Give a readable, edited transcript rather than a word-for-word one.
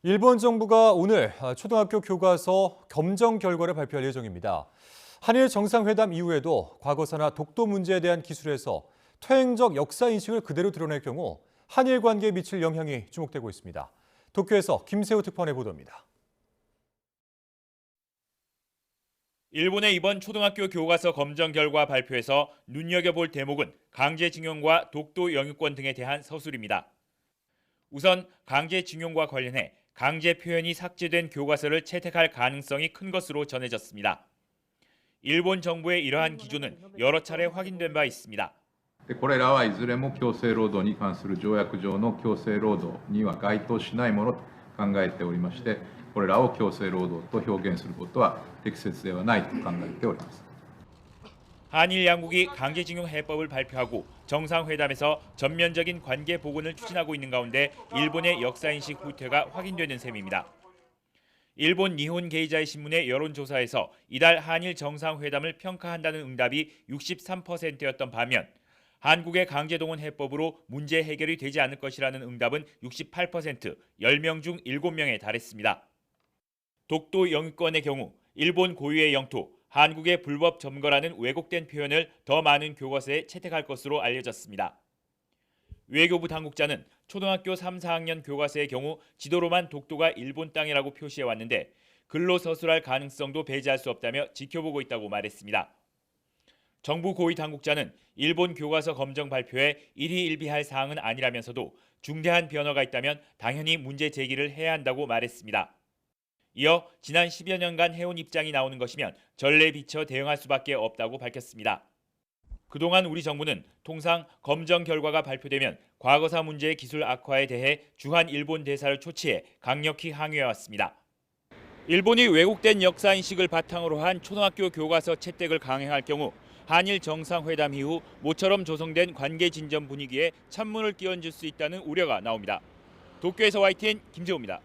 일본 정부가 오늘 초등학교 교과서 검정 결과를 발표할 예정입니다. 한일 정상회담 이후에도 과거사나 독도 문제에 대한 기술에서 퇴행적 역사 인식을 그대로 드러낼 경우 한일 관계에 미칠 영향이 주목되고 있습니다. 도쿄에서 김세호 특파원의 보도입니다. 일본의 이번 초등학교 교과서 검정 결과 발표에서 눈여겨볼 대목은 강제징용과 독도 영유권 등에 대한 서술입니다. 우선 강제징용과 관련해 강제 표현이 삭제된 교과서를 채택할 가능성이 큰 것으로 전해졌습니다. 일본 정부의 이러한 기조는 여러 차례 확인된 바 있습니다. これらはいずれも強制労働に関する条約上の強制労働には該当しないものと考えておりまして、これらを強制労働と表現することは適切ではないと考えております。 한일 양국이 강제징용 해법을 발표하고 정상회담에서 전면적인 관계 복원을 추진하고 있는 가운데 일본의 역사인식 후퇴가 확인되는 셈입니다. 일본 니혼 게이자이 신문의 여론조사에서 이달 한일 정상회담을 평가한다는 응답이 63%였던 반면 한국의 강제동원 해법으로 문제 해결이 되지 않을 것이라는 응답은 68%, 10명 중 7명에 달했습니다. 독도 영유권의 경우 일본 고유의 영토, 한국의 불법 점거라는 왜곡된 표현을 더 많은 교과서에 채택할 것으로 알려졌습니다. 외교부 당국자는 초등학교 3, 4학년 교과서의 경우 지도로만 독도가 일본 땅이라고 표시해왔는데 글로 서술할 가능성도 배제할 수 없다며 지켜보고 있다고 말했습니다. 정부 고위 당국자는 일본 교과서 검정 발표에 일희일비할 사항은 아니라면서도 중대한 변화가 있다면 당연히 문제 제기를 해야 한다고 말했습니다. 이어 지난 10여 년간 해온 입장이 나오는 것이면 전례에 비춰 대응할 수밖에 없다고 밝혔습니다. 그동안 우리 정부는 통상 검정 결과가 발표되면 과거사 문제의 기술 악화에 대해 주한 일본 대사를 초치해 강력히 항의해왔습니다. 일본이 왜곡된 역사인식을 바탕으로 한 초등학교 교과서 채택을 강행할 경우 한일 정상회담 이후 모처럼 조성된 관계 진전 분위기에 찬물을 끼얹을 수 있다는 우려가 나옵니다. 도쿄에서 YTN 김세호입니다.